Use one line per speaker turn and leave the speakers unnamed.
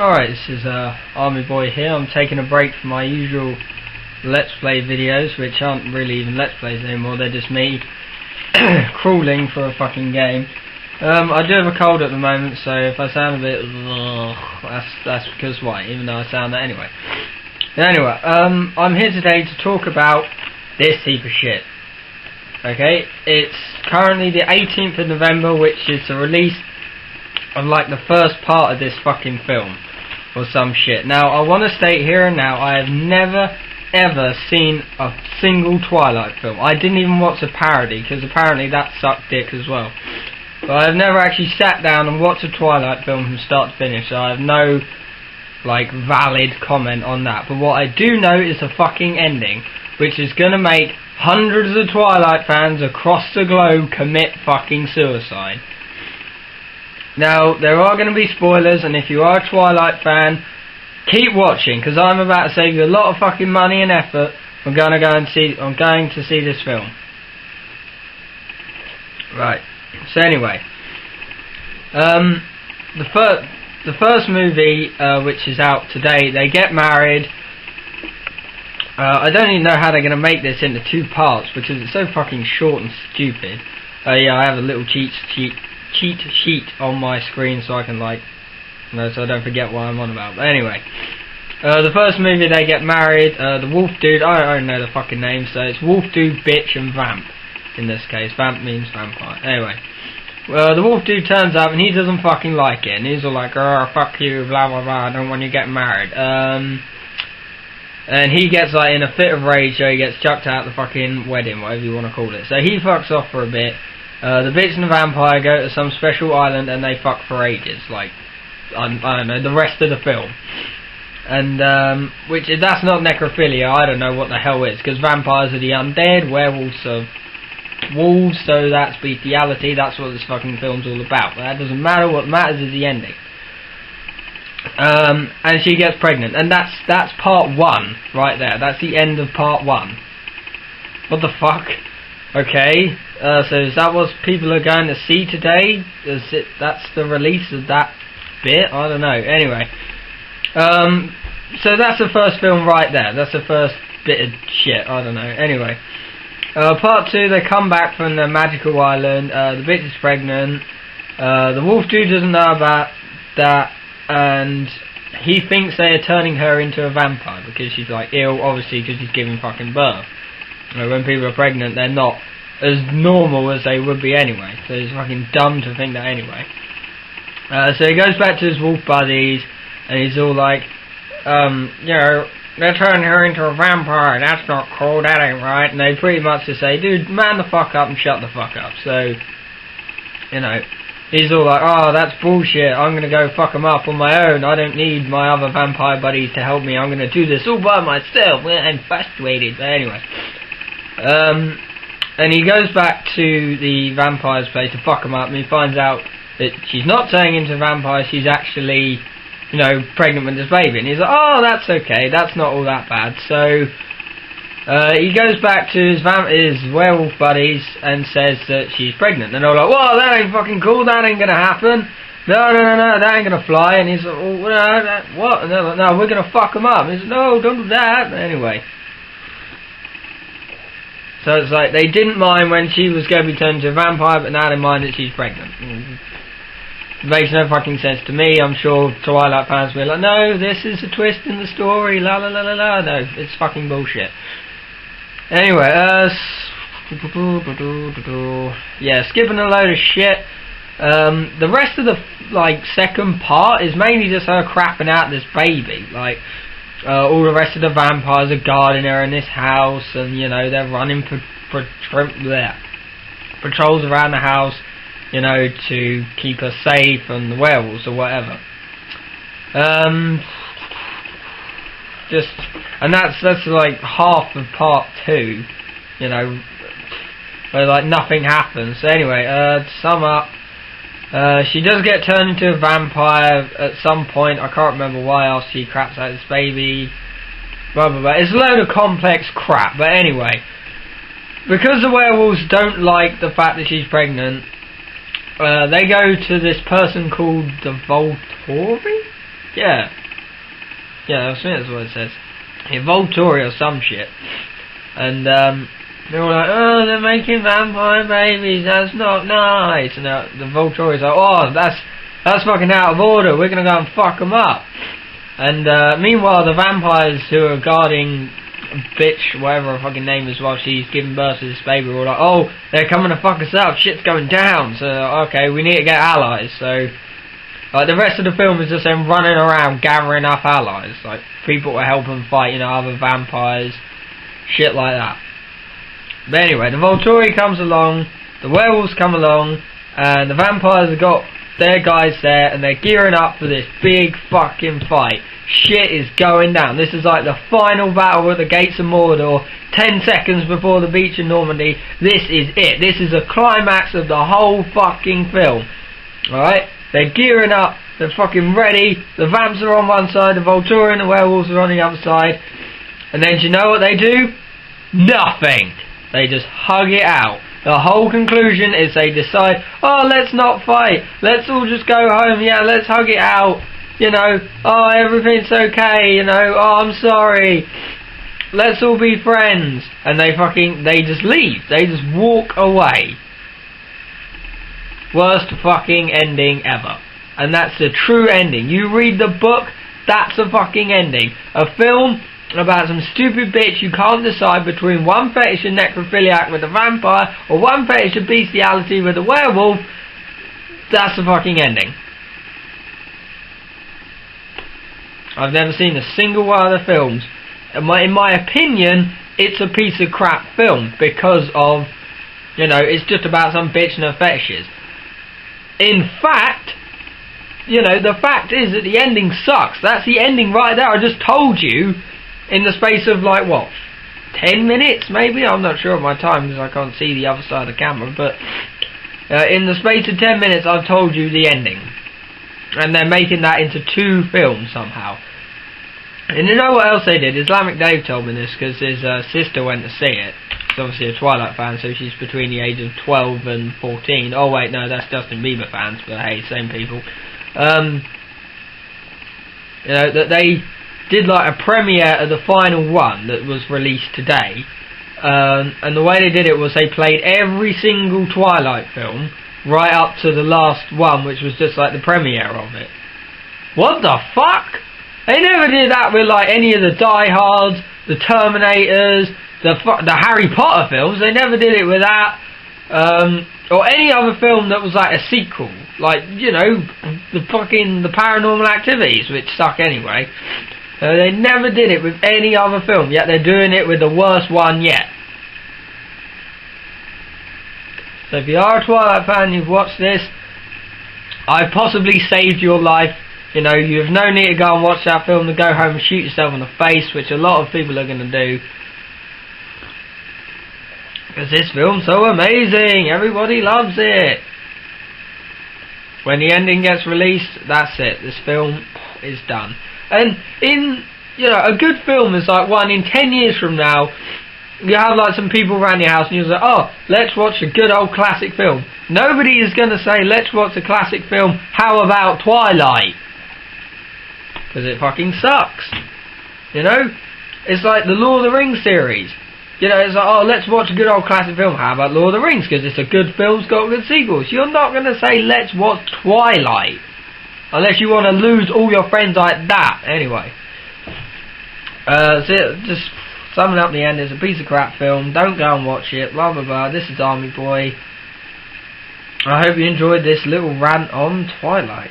Alright, this is Army Boy here. I'm taking a break from my usual Let's Play videos, which aren't really even Let's Plays anymore, they're just me crawling for a fucking game. I do have a cold at the moment, so if I sound a bit that's because why, even though I sound that anyway. Anyway, I'm here today to talk about this heap of shit. Okay, it's currently the 18th of November, which is the release of like the first part of this fucking film or some shit. Now I want to state here and now, I have never ever seen a single Twilight film. I didn't even watch a parody, because apparently that sucked dick as well. But I've never actually sat down and watched a Twilight film from start to finish, so I have no like valid comment on that. But what I do know is the fucking ending, which is gonna make hundreds of Twilight fans across the globe commit fucking suicide. Now, there are going to be spoilers, and if you are a Twilight fan, keep watching, because I'm about to save you a lot of fucking money and effort. I'm going to see this film. Right. So anyway, the first movie, which is out today, they get married. I don't even know how they're going to make this into two parts, because it's so fucking short and stupid. Yeah, I have a little cheat sheet on my screen so I can so I don't forget what I'm on about. But anyway, the first movie they get married, the wolf dude, I don't know the fucking name, so it's wolf dude, bitch and vamp in this case. Vamp means vampire. Anyway, the wolf dude turns up and he doesn't fucking like it, and he's all like, oh fuck you, blah blah blah, I don't want you getting married. And he gets like in a fit of rage, so he gets chucked out the fucking wedding, whatever you want to call it. So he fucks off for a bit. The bitch and the vampire go to some special island and they fuck for ages, like, I don't know, the rest of the film. And, that's not necrophilia, I don't know what the hell is, because vampires are the undead, werewolves are wolves, so that's bestiality, that's what this fucking film's all about. But that doesn't matter, what matters is the ending. And she gets pregnant, and that's part one, right there, that's the end of part one. What the fuck? Okay, so is that what people are going to see today? That's the release of that bit? I don't know. Anyway, so that's the first film right there. That's the first bit of shit. I don't know. Anyway, part two, they come back from the magical island. The bitch is pregnant. The wolf dude doesn't know about that, and he thinks they are turning her into a vampire because she's like ill, obviously, because she's giving fucking birth. When people are pregnant, they're not as normal as they would be anyway. So it's fucking dumb to think that anyway. So he goes back to his wolf buddies, and he's all like, you know, they're turning her into a vampire, that's not cool, that ain't right. And they pretty much just say, dude, man the fuck up and shut the fuck up. So, you know, he's all like, oh, that's bullshit, I'm gonna go fuck them up on my own, I don't need my other vampire buddies to help me, I'm gonna do this all by myself, I'm frustrated. But anyway, and he goes back to the vampire's place to fuck him up, and he finds out that she's not turning into a vampire, she's actually, you know, pregnant with this baby. And he's like, oh, that's okay, that's not all that bad. So he goes back to his werewolf buddies and says that she's pregnant. And they're all like, whoa, that ain't fucking cool, that ain't gonna happen. No, that ain't gonna fly. And he's like, oh, what? And they're like, no, we're gonna fuck him up. And he's like, no, don't do that. Anyway. So it's like, they didn't mind when she was going to be turned into a vampire, but now they mind that she's pregnant. It makes no fucking sense to me. I'm sure Twilight fans will be like, no, this is a twist in the story, la la la la la. No, it's fucking bullshit. Anyway, yeah, skipping a load of shit. The rest of the, second part is mainly just her crapping out this baby. All the rest of the vampires are guarding her in this house, and you know, they're running patrols around the house, you know, to keep her safe from the werewolves or whatever. And that's like half of part two, you know, where nothing happens. So anyway, to sum up, she does get turned into a vampire at some point. I can't remember why else she craps out this baby. Blah blah blah. It's a load of complex crap. But anyway, because the werewolves don't like the fact that she's pregnant, they go to this person called the Volturi? Yeah. Yeah, I think that's what it says. Yeah, Volturi or some shit. And they're all like, oh, they're making vampire babies, that's not nice. And the Volturi's like, oh, that's fucking out of order, we're gonna go and fuck them up. And meanwhile, the vampires who are guarding bitch, whatever her fucking name is, while she's giving birth to this baby, are all like, oh, they're coming to fuck us up, shit's going down, so okay, we need to get allies. So like the rest of the film is just them running around gathering up allies, like people to help them fight, you know, other vampires, shit like that. But anyway, the Volturi comes along, the werewolves come along, and the vampires have got their guys there, and they're gearing up for this big fucking fight. Shit is going down. This is like the final battle at the gates of Mordor, 10 seconds before the beach in Normandy. This is it. This is the climax of the whole fucking film. Alright? They're gearing up, they're fucking ready, the vamps are on one side, the Volturi and the werewolves are on the other side, and then do you know what they do? Nothing! They just hug it out. The whole conclusion is they decide, oh, let's not fight, let's all just go home, yeah, let's hug it out, you know, oh, everything's okay, you know, oh, I'm sorry, let's all be friends, and they just leave, they just walk away. Worst fucking ending ever. And that's the true ending. You read the book, that's the fucking ending. A film about some stupid bitch you can't decide between one fetish of necrophiliac with a vampire or one fetish of bestiality with a werewolf. That's the fucking ending. I've never seen a single one of the films. In my opinion, it's a piece of crap film because of, you know, it's just about some bitch and her fetishes. In fact, you know, the fact is that the ending sucks. That's the ending right there. I just told you in the space of like what, 10 minutes maybe? I'm not sure of my time because I can't see the other side of the camera, but in the space of 10 minutes I've told you the ending. And they're making that into 2 films somehow. And you know what else they did? Islamic Dave told me this because his sister went to see it. She's obviously a Twilight fan, so she's between the age of 12 and 14. Oh wait, no, that's Justin Bieber fans, but hey, same people. You know, that they did like a premiere of the final one that was released today. And the way they did it was they played every single Twilight film right up to the last one, which was just like the premiere of it. What the fuck? They never did that with like any of the Die Hards, the Terminators, the Harry Potter films. They never did it with that, or any other film that was like a sequel, like, you know, the Paranormal Activities, which suck anyway. They never did it with any other film, yet they're doing it with the worst one yet. So if you are a Twilight fan, you've watched this, I've possibly saved your life. You know, you have no need to go and watch that film to go home and shoot yourself in the face, which a lot of people are going to do. Because this film's so amazing, everybody loves it. When the ending gets released, that's it, this film is done. And in, you know, a good film is like one in 10 years from now, you have like some people around your house and you're like, oh, let's watch a good old classic film. Nobody is going to say, let's watch a classic film, how about Twilight? Because it fucking sucks. You know? It's like the Lord of the Rings series. You know, it's like, oh, let's watch a good old classic film. How about Lord of the Rings? Because it's a good film, it's got good sequels. You're not going to say, let's watch Twilight. Unless you want to lose all your friends like that. Anyway. So just summing up the end, it's a piece of crap film. Don't go and watch it. Blah, blah, blah. This is Army Boy. I hope you enjoyed this little rant on Twilight.